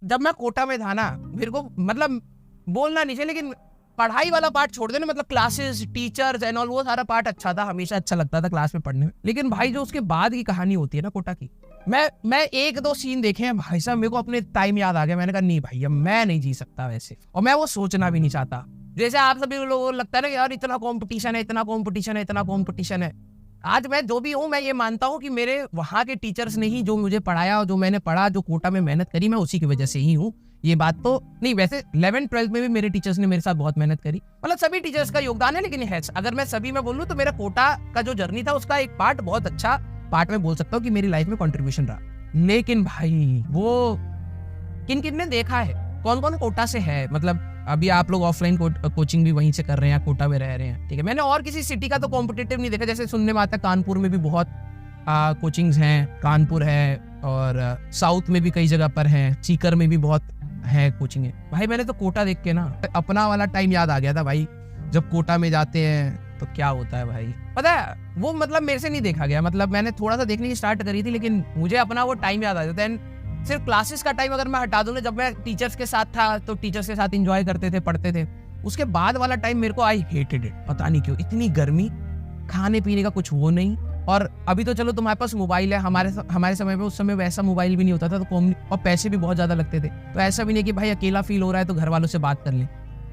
जब मैं कोटा में था ना, मेरे को मतलब बोलना नहीं चाहिए, लेकिन पढ़ाई वाला पार्ट छोड़ देना, मतलब क्लासेस, टीचर्स एंड ऑल, वो सारा पार्ट अच्छा था, हमेशा अच्छा लगता था क्लास में पढ़ने में। लेकिन भाई जो उसके बाद की कहानी होती है ना कोटा की, मैं एक दो सीन देखे हैं भाई साहब, मेरे को अपने टाइम याद आ गया। मैंने कहा नहीं भाई, अब मैं नहीं जी सकता वैसे, और मैं वो सोचना भी नहीं चाहता। जैसे आप सभी लोगों को लगता है ना कि यार इतना कॉम्पिटिशन है, इतना कॉम्पिटिशन है, इतना कॉम्पिटिशन है। आज मैं जो भी हूँ, मैं ये मानता हूँ कि मेरे वहाँ के टीचर्स ने ही जो मुझे पढ़ाया, और जो मैंने पढ़ा, जो कोटा में मेहनत करी, मैं उसी की वजह से ही हूँ। ये बात तो नहीं, वैसे 11th-12th में भी मेरे टीचर्स ने मेरे साथ बहुत मेहनत करी, मतलब सभी टीचर्स का योगदान है। लेकिन है, अगर मैं सभी में बोलूँ तो मेरा कोटा का जो जर्नी था, उसका एक पार्ट, बहुत अच्छा पार्ट में बोल सकता हूँ कि मेरी लाइफ में कंट्रीब्यूशन रहा। लेकिन भाई वो किन किन ने देखा है, कौन कौन कोटा से है, मतलब अभी आप लोग ऑफलाइन कोचिंग भी वहीं से कर रहे हैं, कोटा में रह रहे हैं, ठीक है। मैंने और किसी सिटी का तो कॉम्पिटिटिव नहीं देखा। जैसे सुनने में आता है कानपुर में भी बहुत कोचिंग्स हैं, कानपुर है, और साउथ में भी कई जगह पर हैं, सीकर में भी बहुत है कोचिंग है। भाई मैंने तो कोटा देख के ना अपना वाला टाइम याद आ गया था भाई, जब कोटा में जाते हैं तो क्या होता है भाई, पता है वो मतलब मेरे से नहीं देखा गया, मतलब मैंने थोड़ा सा देखने की स्टार्ट करी थी, लेकिन मुझे अपना वो टाइम याद आ जाता है। सिर्फ क्लासेस का टाइम अगर मैं हटा दूं ना, जब मैं टीचर्स के साथ था तो टीचर्स के साथ एंजॉय करते थे, पढ़ते थे, उसके बाद वाला टाइम मेरे को आई हेटेड इट, पता नहीं क्यों। इतनी गर्मी, खाने पीने का कुछ वो नहीं। और अभी तो चलो तुम्हारे पास मोबाइल है, हमारे समय में, उस समय वैसा मोबाइल भी नहीं होता था, तो और पैसे भी बहुत ज्यादा लगते थे, तो ऐसा भी नहीं कि भाई अकेला फील हो रहा है तो घर वालों से बात कर लें।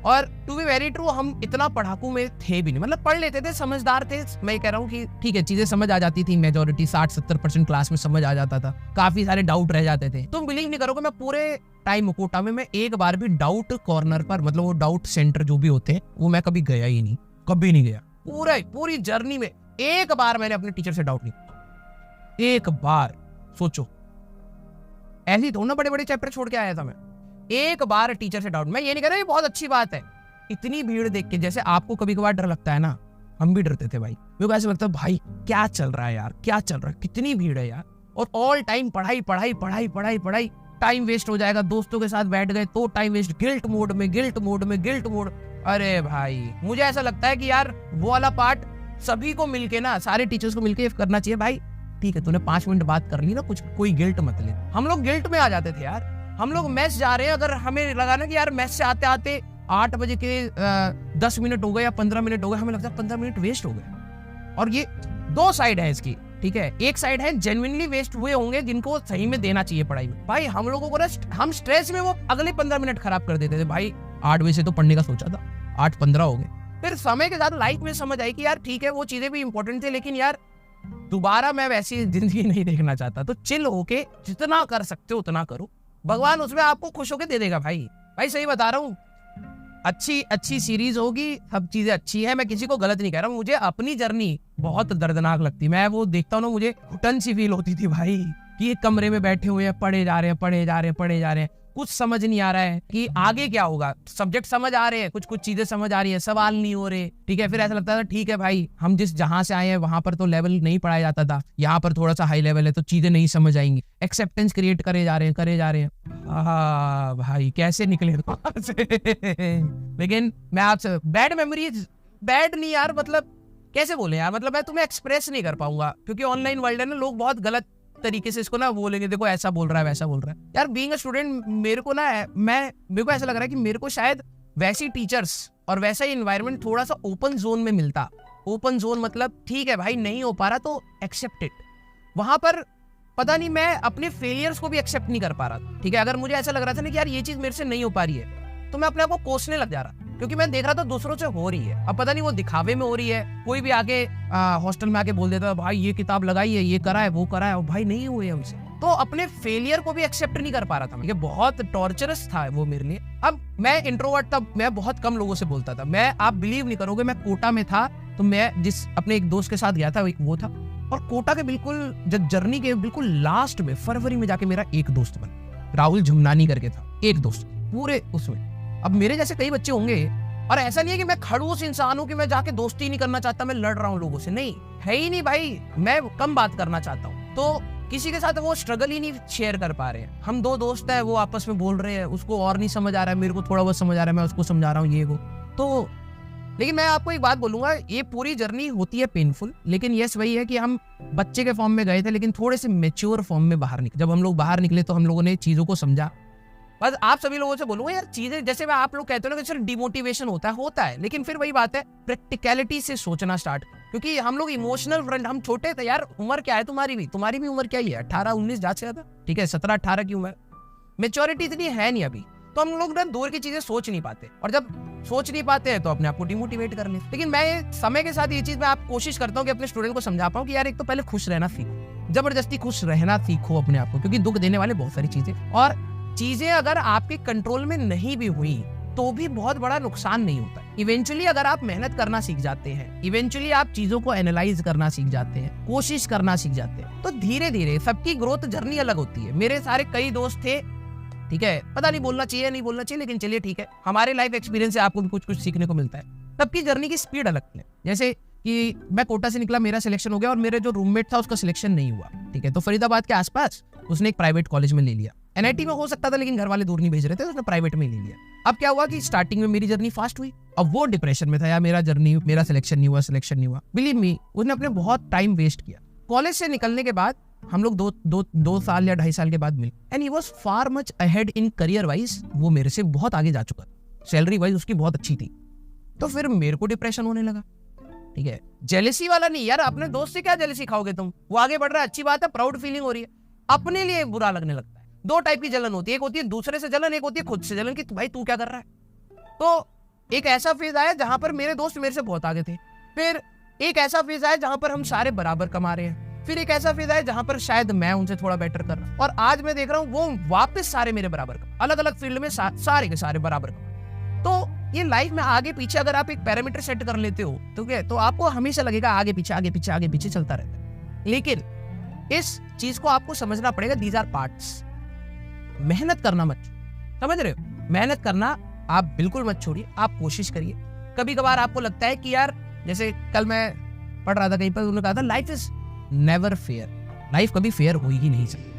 और टू बी वेरी ट्रू, हम इतना पढ़ाकू में थे भी नहीं, मतलब पढ़ लेते थे, समझदार थे। मैं कह रहा हूँ कि ठीक है, चीजें समझ आ जाती थी, मेजोरिटी 60-70% क्लास में समझ आ जाता था, काफी सारे डाउट रह जाते थे। तुम बिलीव नहीं करोगे, मैं पूरे टाइम कोटा में मैं एक बार भी डाउट कॉर्नर पर, मतलब वो डाउट सेंटर जो भी होते हैं, वो मैं कभी गया ही नहीं, कभी नहीं गया। पूरी जर्नी में एक बार मैंने अपने टीचर से डाउट नहीं किया, एक बार। सोचो, ऐसी थोड़ा ना बड़े बड़े चैप्टर छोड़ के आया था मैं, एक बार टीचर से डाउट। मैं ये नहीं कह रहा, ये बहुत अच्छी बात है। इतनी भीड़ देख के, जैसे आपको कभी कभार डर लगता है ना, हम भी डरते थे भाई। मेरे को ऐसे लगता है भाई क्या चल रहा है यार, क्या चल रहा है, कितनी भीड़ है यार, और ऑल टाइम पढ़ाई पढ़ाई पढ़ाई पढ़ाई पढ़ाई। टाइम वेस्ट हो जाएगा, दोस्तों के साथ बैठ गए तो टाइम वेस्ट, गिल्ट मोड में। अरे भाई मुझे ऐसा लगता है कि यार वो वाला पार्ट सभी को मिलके ना, सारे टीचर्स को मिलके करना चाहिए। भाई ठीक है, तूने 5 मिनट बात कर ली ना, कुछ कोई गिल्ट मत ले। हम लोग गिल्ट में आ जाते थे यार। हम लोग मैस जा रहे हैं, अगर हमें लगा ना कि यार मैस से आते आते 8 बजे के 10 मिनट हो गए या 15 मिनट हो गए, हमें लगता है 15 मिनट वेस्ट हो गए। और ये दो साइड है इसकी, ठीक है। एक साइड है जेन्युइनली वेस्ट हुए होंगे, जिनको सही में देना चाहिए पढ़ाई में। भाई हम लोगों को ना, हम स्ट्रेस में वो अगले 15 मिनट खराब कर देते थे। भाई 8 बजे से तो पढ़ने का सोचा था, 8:15 हो गए। फिर समय के साथ लाइफ में समझ आई कि यार ठीक है, वो चीजें भी इंपॉर्टेंट थी, लेकिन यार दोबारा मैं वैसी जिंदगी नहीं देखना चाहता। तो चिल होके जितना कर सकते हो उतना करो, भगवान उसमें आपको खुश होके दे देगा। भाई सही बता रहा हूँ, अच्छी सीरीज होगी, सब चीजें अच्छी है, मैं किसी को गलत नहीं कह रहा हूँ। मुझे अपनी जर्नी बहुत दर्दनाक लगती, मैं वो देखता हूँ ना, मुझे घुटन सी फील होती थी भाई, कि एक कमरे में बैठे हुए हैं, पढ़े जा रहे हैं, कुछ समझ नहीं आ रहा है कि आगे क्या होगा। सब्जेक्ट समझ आ रहे हैं, कुछ चीजें समझ आ रही है, सवाल नहीं हो रहे, ठीक है। फिर ऐसा लगता था ठीक है भाई, हम जहां से आए हैं वहां पर तो लेवल नहीं पढ़ाया जाता था, यहाँ पर थोड़ा सा हाई लेवल है तो चीजें नहीं समझ आएंगी। एक्सेप्टेंस क्रिएट करे जा रहे हैं। भाई कैसे निकले वहां से। लेकिन मैं आपसे बैड मेमोरीज, बैड नहीं यार, मतलब कैसे बोले यार, मतलब मैं तुम्हें एक्सप्रेस नहीं कर पाऊंगा, क्योंकि ऑनलाइन वर्ल्ड है ना, लोग बहुत गलत तरीके से इसको ना बोलेंगे, देखो ऐसा बोल रहा है, वैसा बोल रहा है। यार बीइंग अ स्टूडेंट, मेरे को ऐसा लग रहा है कि मेरे को शायद वैसी टीचर्स और वैसा ही एनवायरनमेंट थोड़ा सा ओपन जोन में मिलता। ओपन जोन मतलब ठीक है भाई, नहीं हो पा रहा तो एक्सेप्ट इट। वहां पर पता नहीं, मैं अपने फेलियर्स को भी एक्सेप्ट नहीं कर पा रहा था, ठीक है। अगर मुझे ऐसा लग रहा था ना कि यार ये चीज मेरे से नहीं हो पा रही है, तो मैं अपने आप को कोसने लग जा रहा, क्योंकि मैं देख रहा था दूसरों से हो रही है। अब पता नहीं वो दिखावे में हो रही है, कोई भी आके हॉस्टल में आके बोल देता है भाई ये किताब लगाई है, ये करा है, वो करा है, और भाई नहीं हुए हमसे, तो अपने फेलियर को भी एक्सेप्ट नहीं कर पा रहा था। ये बहुत टॉर्चरस था वो मेरे लिए। अब मैं इंट्रोवर्ट था, मैं बहुत कम लोगों से बोलता था। आप बिलीव नहीं करोगे, मैं कोटा में था तो मैं जिस अपने एक दोस्त के साथ गया था वो था, और कोटा के बिल्कुल जर्नी के बिल्कुल लास्ट में फरवरी में जाके मेरा एक दोस्त बना, राहुल झुमनानी करके था, एक दोस्त पूरे उसमें। अब मेरे जैसे कई बच्चे होंगे, और ऐसा नहीं है कि मैं खड़ूस इंसान हूं कि मैं जाके दोस्ती नहीं करना चाहता, मैं लड़ रहा हूं लोगों से, नहीं है ही नहीं भाई। मैं कम बात करना चाहता हूं, तो किसी के साथ वो स्ट्रगल ही नहीं शेयर कर पा रहे हैं। हम 2 दोस्त हैं, वो आपस में बोल रहे हैं, उसको और नहीं समझ आ रहा है, मेरे को थोड़ा बहुत समझ आ रहा है, मैं उसको समझा रहा हूँ ये वो। तो लेकिन मैं आपको एक बात बोलूंगा, ये पूरी जर्नी होती है पेनफुल, लेकिन यस वही है कि हम बच्चे के फॉर्म में गए थे, लेकिन थोड़े से मेच्योर फॉर्म में बाहर निकले। जब हम लोग बाहर निकले तो हम लोगों ने चीजों को समझा, बस आप सभी लोगों से बोलूंगा यार, चीजें जैसे मैं आप लोग कहते हो ना कि चलो डिमोटिवेशन होता है, लेकिन फिर वही बात है, प्रैक्टिकलिटी से सोचना स्टार्ट। क्योंकि हम लोग इमोशनल फ्रेंड, हम छोटे थे यार। उम्र क्या है तुम्हारी भी उम्र क्या ही है, 18-19 ज्यादा से ज्यादा, ठीक है, 17-18 की उम्र। मेच्योरिटी इतनी है नहीं अभी, तो हम लोग ना दूर की चीजें सोच नहीं पाते, और जब सोच नहीं पाते हैं तो अपने आप को डिमोटिवेट कर लेते। लेकिन मैं समय के साथ ये चीज मैं आप कोशिश करता हूँ कि अपने स्टूडेंट को समझा पाऊँ कि यार एक तो पहले खुश रहना सीखो, जबरदस्ती खुश रहना सीखो अपने आप को, क्योंकि दुख देने वाले बहुत सारी चीजें, और चीजें अगर आपके कंट्रोल में नहीं भी हुई तो भी बहुत बड़ा नुकसान नहीं होता। इवेंचुअली अगर आप मेहनत करना सीख जाते हैं, इवेंचुअली आप चीजों को एनालाइज करना सीख जाते हैं, कोशिश करना सीख जाते हैं, तो धीरे धीरे सबकी ग्रोथ जर्नी अलग होती है। मेरे सारे कई दोस्त थे, ठीक है, पता नहीं बोलना चाहिए नहीं बोलना चाहिए, लेकिन चलिए ठीक है, हमारे लाइफ एक्सपीरियंस से आपको भी कुछ कुछ सीखने को मिलता है। सबकी जर्नी की स्पीड अलग है। जैसे कि मैं कोटा से निकला, मेरा सिलेक्शन हो गया, और मेरे जो रूममेट था उसका सिलेक्शन नहीं हुआ, ठीक है, तो फरीदाबाद के आसपास उसने एक प्राइवेट कॉलेज में ले लिया। एनआईटी में हो सकता था, लेकिन घर वाले दूर नहीं भेज रहे थे, तो उसने प्राइवेट में ले लिया। अब क्या हुआ कि स्टार्टिंग में मेरी जर्नी फास्ट हुई, अब वो डिप्रेशन में था यार, मेरा सिलेक्शन नहीं हुआ। बिलीव मी, उसने अपने बहुत टाइम वेस्ट किया। कॉलेज से निकलने के बाद हम लोग दो साल या 2.5 साल के बाद मिले, and he was far much ahead in career wise. वो मेरे से बहुत आगे जा चुका, सैलरी वाइज उसकी बहुत अच्छी थी। तो फिर मेरे को डिप्रेशन होने लगा, ठीक है, जेलेसी वाला नहीं यार, अपने दोस्त से क्या जेलेसी खाओगे तुम, वो आगे बढ़ रहा है, अच्छी बात है, प्राउड फीलिंग हो रही है, अपने लिए बुरा लगने लगता है। 2 टाइप की जलन होती है, एक होती है दूसरे से जलन, एक होती है खुद से जलन कि भाई तू क्या कर रहा है। तो एक ऐसा फेज आया जहां पर मेरे दोस्त मेरे से बहुत आगे थे, फिर एक ऐसा फेज आया जहां पर हम सारे बराबर कमा रहे हैं, फिर एक ऐसा फेज आया जहां पर शायद मैं उनसे थोड़ा बेटर कर रहा हूं, और आज मैं देख रहा हूं वो वापस सारे मेरे बराबर कमा, अलग अलग फील्ड में सारे के सारे बराबर कमा। तो ये लाइफ में आगे पीछे अगर आप एक पैरामीटर सेट कर लेते हो तो आपको हमेशा लगेगा आगे पीछे चलता रहता है। लेकिन इस चीज को आपको समझना पड़ेगा, दीज आर पार्ट्स। मेहनत करना मत, समझ रहे हो, मेहनत करना आप बिल्कुल मत छोड़िए, आप कोशिश करिए। कभी कभार आपको लगता है कि यार, जैसे कल मैं पढ़ रहा था कहीं पर, उन्होंने कहा था life is never fair, life कभी फेयर हो ही नहीं सकती।